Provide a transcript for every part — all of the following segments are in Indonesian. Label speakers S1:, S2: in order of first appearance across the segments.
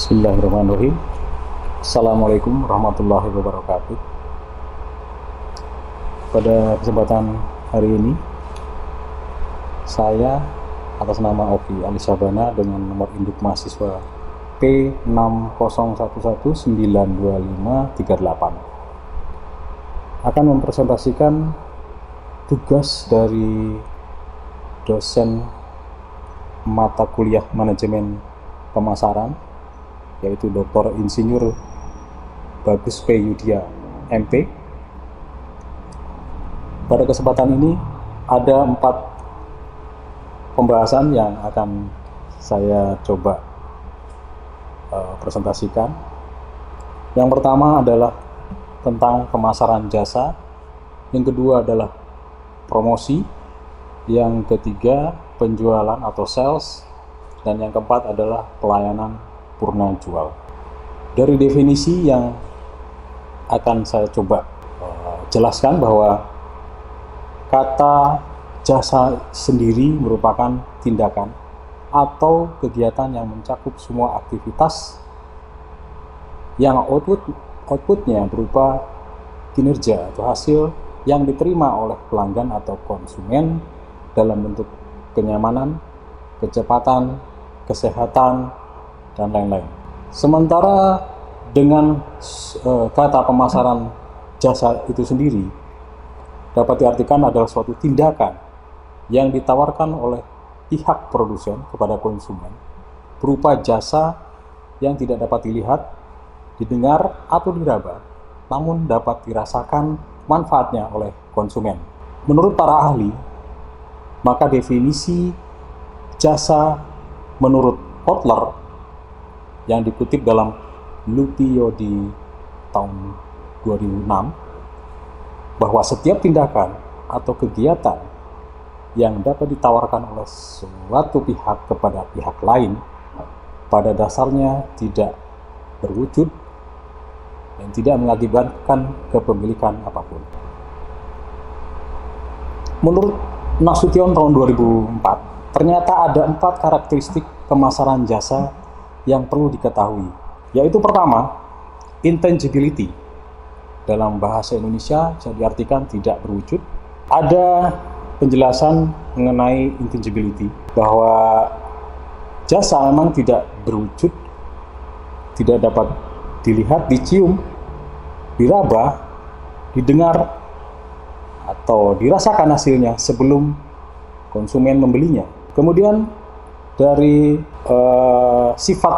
S1: Bismillahirrahmanirrahim. Assalamualaikum warahmatullahi wabarakatuh. Pada kesempatan hari ini, saya atas nama Oki Ali Sabana dengan nomor induk mahasiswa P6011925538 akan mempresentasikan tugas dari dosen mata kuliah manajemen pemasaran, yaitu Dr. Insinyur Bagus P. Yudhya MP. Pada kesempatan ini ada 4 pembahasan yang akan saya coba presentasikan. Yang pertama adalah tentang pemasaran jasa, yang kedua adalah promosi, yang ketiga penjualan atau sales, dan yang keempat adalah pelayanan purna jual. Dari definisi yang akan saya coba jelaskan bahwa kata jasa sendiri merupakan tindakan atau kegiatan yang mencakup semua aktivitas yang outputnya berupa kinerja atau hasil yang diterima oleh pelanggan atau konsumen dalam bentuk kenyamanan, kecepatan, kesehatan, dan lain-lain. Sementara dengan kata pemasaran jasa itu sendiri dapat diartikan adalah suatu tindakan yang ditawarkan oleh pihak produsen kepada konsumen berupa jasa yang tidak dapat dilihat, didengar, atau diraba, namun dapat dirasakan manfaatnya oleh konsumen. Menurut para ahli, maka definisi jasa menurut Kotler yang dikutip dalam Lupio di tahun 2006, bahwa setiap tindakan atau kegiatan yang dapat ditawarkan oleh suatu pihak kepada pihak lain pada dasarnya tidak berwujud dan tidak mengakibatkan kepemilikan apapun. Menurut Nasution tahun 2004, ternyata ada 4 karakteristik pemasaran jasa yang perlu diketahui, yaitu pertama, intangibility. Dalam bahasa Indonesia bisa diartikan tidak berwujud. Ada penjelasan mengenai intangibility bahwa jasa memang tidak berwujud, tidak dapat dilihat, dicium, diraba, didengar, atau dirasakan hasilnya sebelum konsumen membelinya. Kemudian dari sifat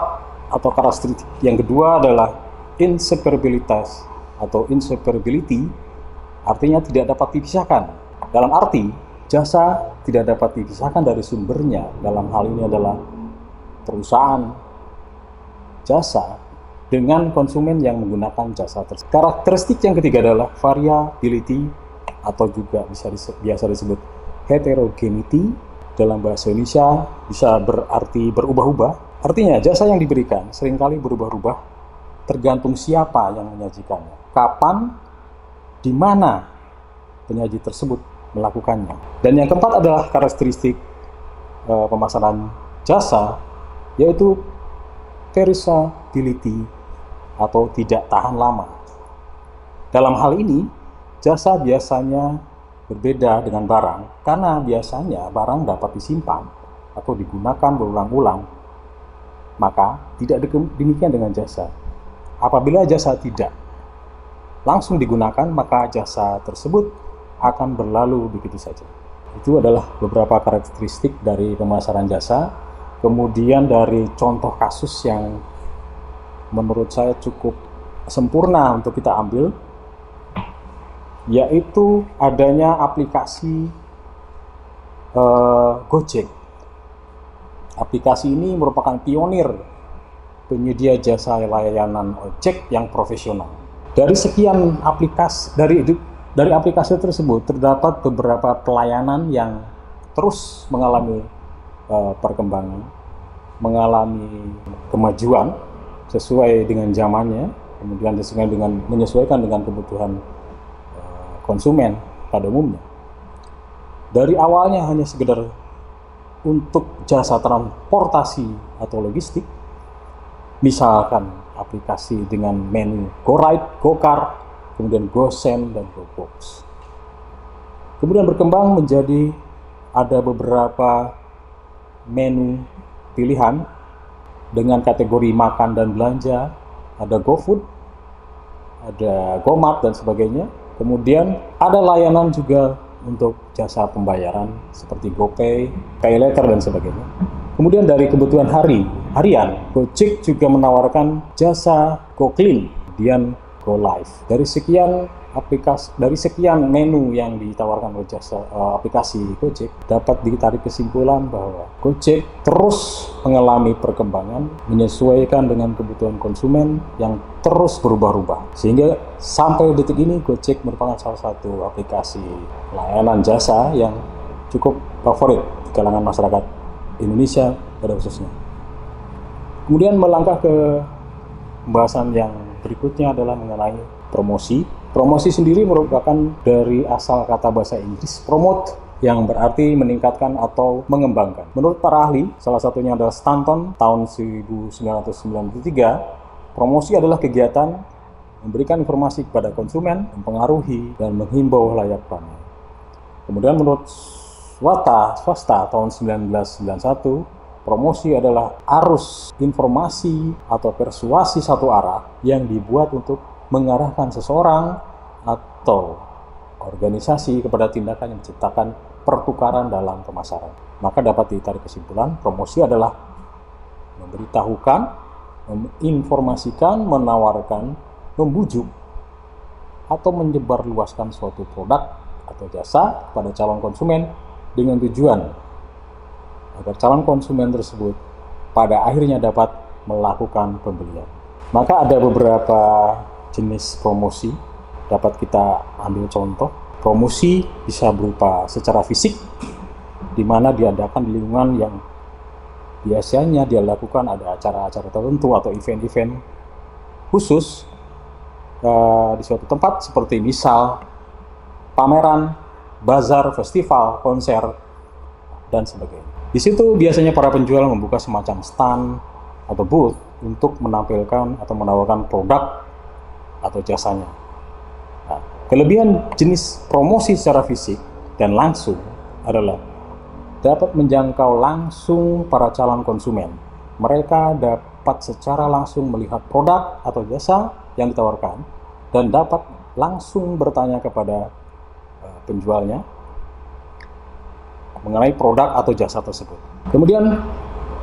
S1: atau karakteristik yang kedua adalah inseparabilitas atau inseparability, artinya tidak dapat dipisahkan. Dalam arti jasa tidak dapat dipisahkan dari sumbernya. Dalam hal ini adalah perusahaan jasa dengan konsumen yang menggunakan jasa tersebut. Karakteristik yang ketiga adalah variability atau juga biasa disebut heterogeneity. Dalam bahasa Indonesia bisa berarti berubah-ubah. Artinya jasa yang diberikan seringkali berubah-ubah tergantung siapa yang menyajikannya, kapan, di mana penyaji tersebut melakukannya. Dan yang keempat adalah karakteristik pemasaran jasa, yaitu perishability atau tidak tahan lama. Dalam hal ini, jasa biasanya berbeda dengan barang karena biasanya barang dapat disimpan atau digunakan berulang-ulang, maka tidak demikian dengan jasa. Apabila jasa tidak langsung digunakan, maka jasa tersebut akan berlalu begitu saja. Itu adalah beberapa karakteristik dari pemasaran jasa. Kemudian dari contoh kasus yang menurut saya cukup sempurna untuk kita ambil, yaitu adanya aplikasi Gojek. Aplikasi ini merupakan pionir penyedia jasa layanan ojek yang profesional. Dari sekian aplikasi, dari aplikasi tersebut terdapat beberapa pelayanan yang terus mengalami perkembangan, mengalami kemajuan sesuai dengan zamannya, kemudian menyesuaikan dengan kebutuhan konsumen pada umumnya. Dari awalnya hanya sekedar untuk jasa transportasi atau logistik, Misalkan aplikasi dengan menu GoRide, GoCar, kemudian GoSend, dan GoBox. Kemudian berkembang menjadi ada beberapa menu pilihan dengan kategori makan dan belanja, ada GoFood, ada GoMart, dan sebagainya. Kemudian ada layanan juga untuk jasa pembayaran seperti GoPay, PayLater, dan sebagainya. Kemudian dari kebutuhan harian, Gojek juga menawarkan jasa GoClean, kemudian GoLive. Dari sekian menu yang ditawarkan oleh jasa aplikasi Gojek, dapat ditarik kesimpulan bahwa Gojek terus mengalami perkembangan menyesuaikan dengan kebutuhan konsumen yang terus berubah-ubah. Sehingga sampai detik ini Gojek merupakan salah satu aplikasi layanan jasa yang cukup favorit di kalangan masyarakat Indonesia pada khususnya. Kemudian melangkah ke pembahasan yang berikutnya adalah mengenai promosi. Promosi sendiri merupakan dari asal kata bahasa Inggris promote, yang berarti meningkatkan atau mengembangkan. Menurut para ahli, salah satunya adalah Stanton tahun 1993, promosi adalah kegiatan memberikan informasi kepada konsumen, mempengaruhi, dan menghimbau layak pakai. Kemudian menurut swasta tahun 1991, promosi adalah arus informasi atau persuasi satu arah yang dibuat untuk mengarahkan seseorang atau organisasi kepada tindakan yang menciptakan pertukaran dalam pemasaran. Maka dapat ditarik kesimpulan, promosi adalah memberitahukan, menginformasikan, menawarkan, membujuk, atau menyebarluaskan suatu produk atau jasa kepada calon konsumen dengan tujuan agar calon konsumen tersebut pada akhirnya dapat melakukan pembelian. Maka ada beberapa jenis promosi dapat kita ambil contoh. Promosi bisa berupa secara fisik, di mana diadakan di lingkungan yang biasanya dia lakukan ada acara-acara tertentu atau event-event khusus di suatu tempat, seperti misal pameran, bazar, festival, konser, dan sebagainya. Di situ biasanya para penjual membuka semacam stand atau booth untuk menampilkan atau menawarkan produk atau jasanya. Nah, kelebihan jenis promosi secara fisik dan langsung adalah dapat menjangkau langsung para calon konsumen. Mereka dapat secara langsung melihat produk atau jasa yang ditawarkan dan dapat langsung bertanya kepada penjualnya mengenai produk atau jasa tersebut. Kemudian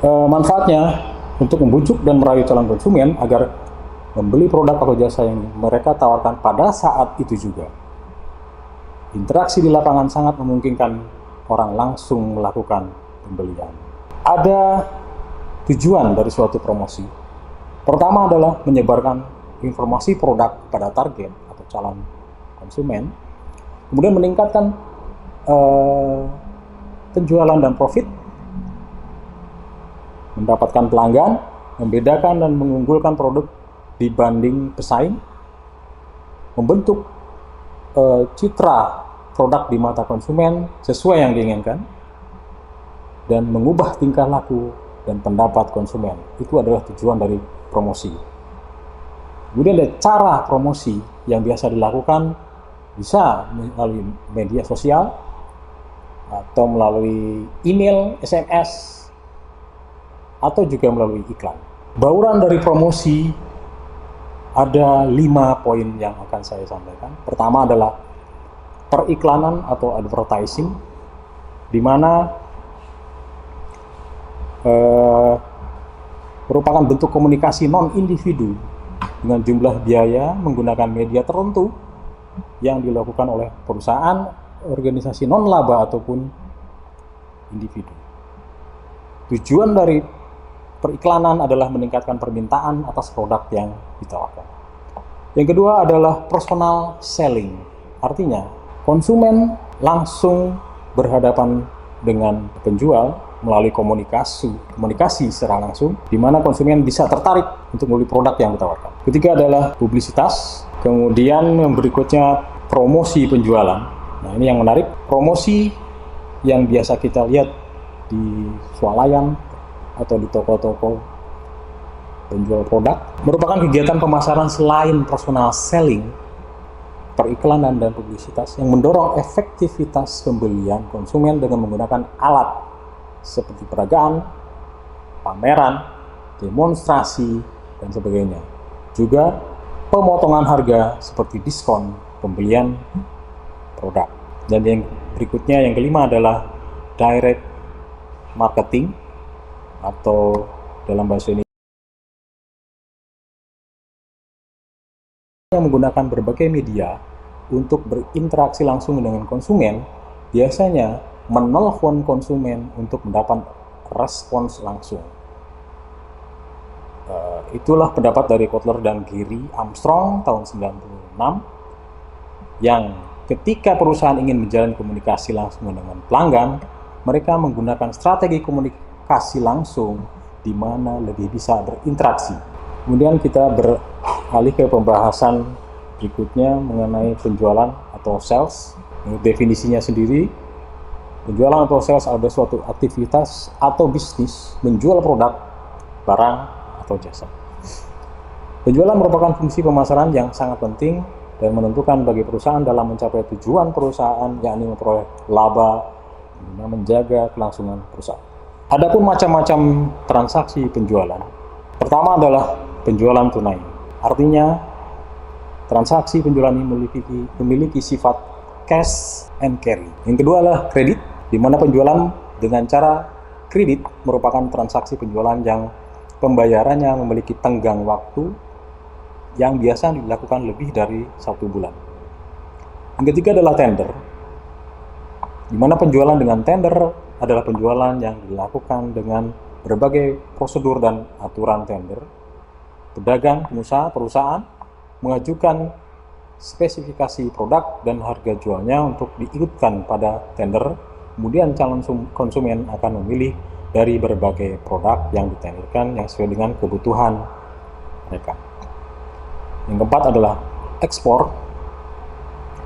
S1: manfaatnya untuk membujuk dan merayu calon konsumen agar membeli produk atau jasa yang mereka tawarkan pada saat itu juga. Interaksi di lapangan sangat memungkinkan orang langsung melakukan pembelian. Ada tujuan dari suatu promosi. Pertama adalah menyebarkan informasi produk pada target atau calon konsumen, kemudian meningkatkan penjualan dan profit, mendapatkan pelanggan, membedakan dan mengunggulkan produk dibanding pesaing, membentuk citra produk di mata konsumen sesuai yang diinginkan, dan mengubah tingkah laku dan pendapat konsumen. Itu adalah tujuan dari promosi. Kemudian ada cara promosi yang biasa dilakukan, bisa melalui media sosial atau melalui email, SMS, atau juga melalui iklan. Bauran dari promosi ada 5 poin yang akan saya sampaikan. Pertama adalah periklanan atau advertising, di mana merupakan bentuk komunikasi non-individu dengan jumlah biaya menggunakan media tertentu yang dilakukan oleh perusahaan, organisasi non-laba ataupun individu. Tujuan dari periklanan adalah meningkatkan permintaan atas produk yang ditawarkan. Yang kedua adalah personal selling. Artinya, konsumen langsung berhadapan dengan penjual melalui komunikasi secara langsung, di mana konsumen bisa tertarik untuk membeli produk yang ditawarkan. Ketiga adalah publisitas. Kemudian yang berikutnya promosi penjualan. Nah, ini yang menarik. Promosi yang biasa kita lihat di swalayan atau di toko-toko Penjual produk merupakan kegiatan pemasaran selain personal selling, periklanan dan publisitas yang mendorong efektivitas pembelian konsumen dengan menggunakan alat seperti peragaan, pameran, demonstrasi, dan sebagainya. Juga pemotongan harga seperti diskon pembelian produk. Dan yang berikutnya, yang kelima adalah direct marketing atau dalam bahasa Indonesia yang menggunakan berbagai media untuk berinteraksi langsung dengan konsumen, biasanya menelpon konsumen untuk mendapat respons langsung. Itulah pendapat dari Kotler dan Gary Armstrong tahun 96, yang ketika perusahaan ingin menjalin komunikasi langsung dengan pelanggan, mereka menggunakan strategi komunikasi langsung di mana lebih bisa berinteraksi. Kemudian kita beralih ke pembahasan berikutnya mengenai penjualan atau sales. Menurut definisinya sendiri, penjualan atau sales adalah suatu aktivitas atau bisnis menjual produk, barang, atau jasa. Penjualan merupakan fungsi pemasaran yang sangat penting dan menentukan bagi perusahaan dalam mencapai tujuan perusahaan, yakni memperoleh laba dan menjaga kelangsungan perusahaan. Adapun macam-macam transaksi penjualan. Pertama adalah penjualan tunai. Artinya, transaksi penjualan ini memiliki sifat cash and carry. Yang kedua adalah kredit, di mana penjualan dengan cara kredit merupakan transaksi penjualan yang pembayarannya memiliki tenggang waktu yang biasa dilakukan lebih dari 1 bulan. Yang ketiga adalah tender, di mana penjualan dengan tender adalah penjualan yang dilakukan dengan berbagai prosedur dan aturan tender. Pedagang, pengusaha, perusahaan mengajukan spesifikasi produk dan harga jualnya untuk diikutkan pada tender. Kemudian calon konsumen akan memilih dari berbagai produk yang ditenderkan yang sesuai dengan kebutuhan mereka. Yang keempat adalah ekspor.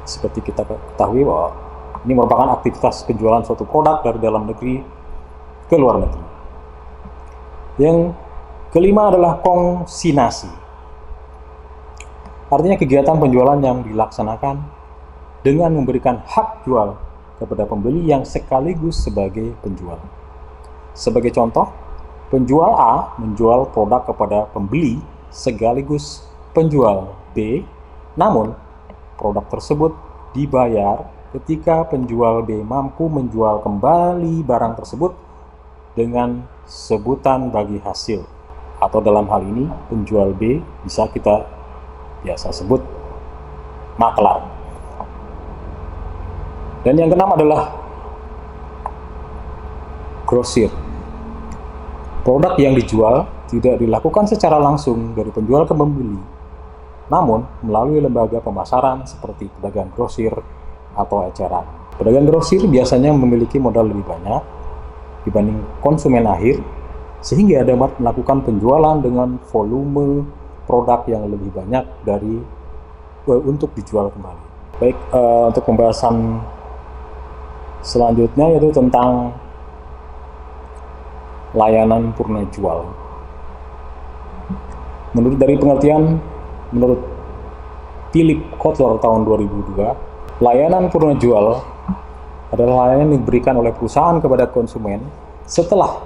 S1: Seperti kita ketahui bahwa ini merupakan aktivitas penjualan suatu produk dari dalam negeri ke luar negeri. Yang kelima adalah konsinyasi. Artinya kegiatan penjualan yang dilaksanakan dengan memberikan hak jual kepada pembeli yang sekaligus sebagai penjual. Sebagai contoh, penjual A menjual produk kepada pembeli sekaligus penjual B, namun produk tersebut dibayar ketika penjual B mampu menjual kembali barang tersebut dengan sebutan bagi hasil. Atau dalam hal ini, penjual B bisa kita biasa sebut maklar. Dan yang keenam adalah grosir. Produk yang dijual tidak dilakukan secara langsung dari penjual ke pembeli, namun melalui lembaga pemasaran seperti pedagang grosir atau eceran. Pedagang grosir biasanya memiliki modal lebih banyak dibanding konsumen akhir, sehingga dapat melakukan penjualan dengan volume produk yang lebih banyak dari untuk dijual kembali. Baik, untuk pembahasan selanjutnya yaitu tentang layanan purna jual. Menurut Philip Kotler tahun 2002, layanan purna jual adalah layanan yang diberikan oleh perusahaan kepada konsumen setelah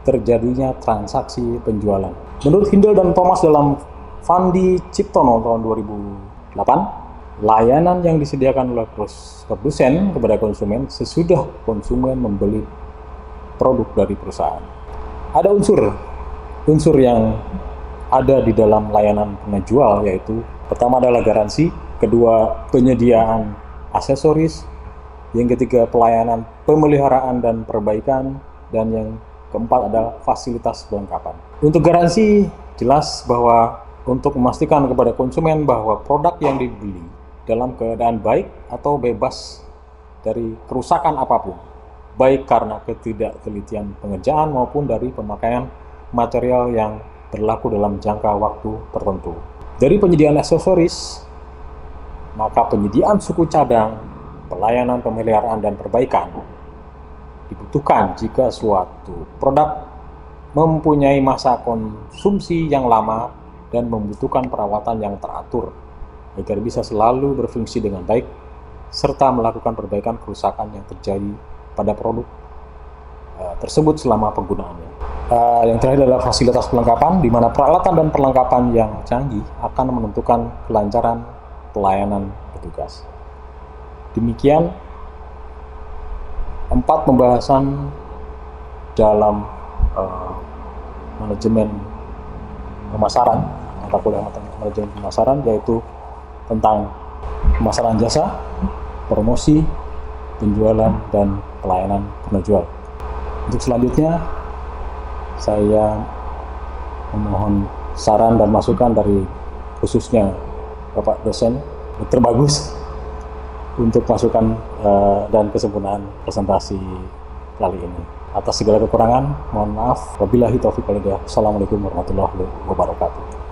S1: terjadinya transaksi penjualan. Menurut Hindel dan Thomas dalam Fandi Ciptono tahun 2008, layanan yang disediakan oleh produsen kepada konsumen sesudah konsumen membeli produk dari perusahaan. Ada unsur yang ada di dalam layanan penjual, yaitu pertama adalah garansi, kedua penyediaan aksesoris, yang ketiga pelayanan pemeliharaan dan perbaikan, dan yang keempat adalah fasilitas kelengkapan. Untuk garansi, jelas bahwa untuk memastikan kepada konsumen bahwa produk yang dibeli dalam keadaan baik atau bebas dari kerusakan apapun, baik karena ketidaktelitian pengerjaan maupun dari pemakaian material yang berlaku dalam jangka waktu tertentu. Dari penyediaan aksesoris, maka penyediaan suku cadang, pelayanan pemeliharaan dan perbaikan dibutuhkan jika suatu produk mempunyai masa konsumsi yang lama dan membutuhkan perawatan yang teratur agar bisa selalu berfungsi dengan baik serta melakukan perbaikan kerusakan yang terjadi pada produk tersebut selama penggunaannya. Yang terakhir adalah fasilitas perlengkapan, di mana peralatan dan perlengkapan yang canggih akan menentukan kelancaran pelayanan petugas. Demikian 4 pembahasan dalam manajemen pemasaran, mata kuliah manajemen pemasaran, yaitu tentang pemasaran jasa, promosi, penjualan, dan pelayanan penjual. Untuk selanjutnya, saya memohon saran dan masukan dari khususnya Bapak dosen Dr. Bagus untuk masukan dan kesempurnaan presentasi kali ini. Atas segala kekurangan, mohon maaf. Wabillahi taufiq wal hidayah. Assalamualaikum warahmatullahi wabarakatuh.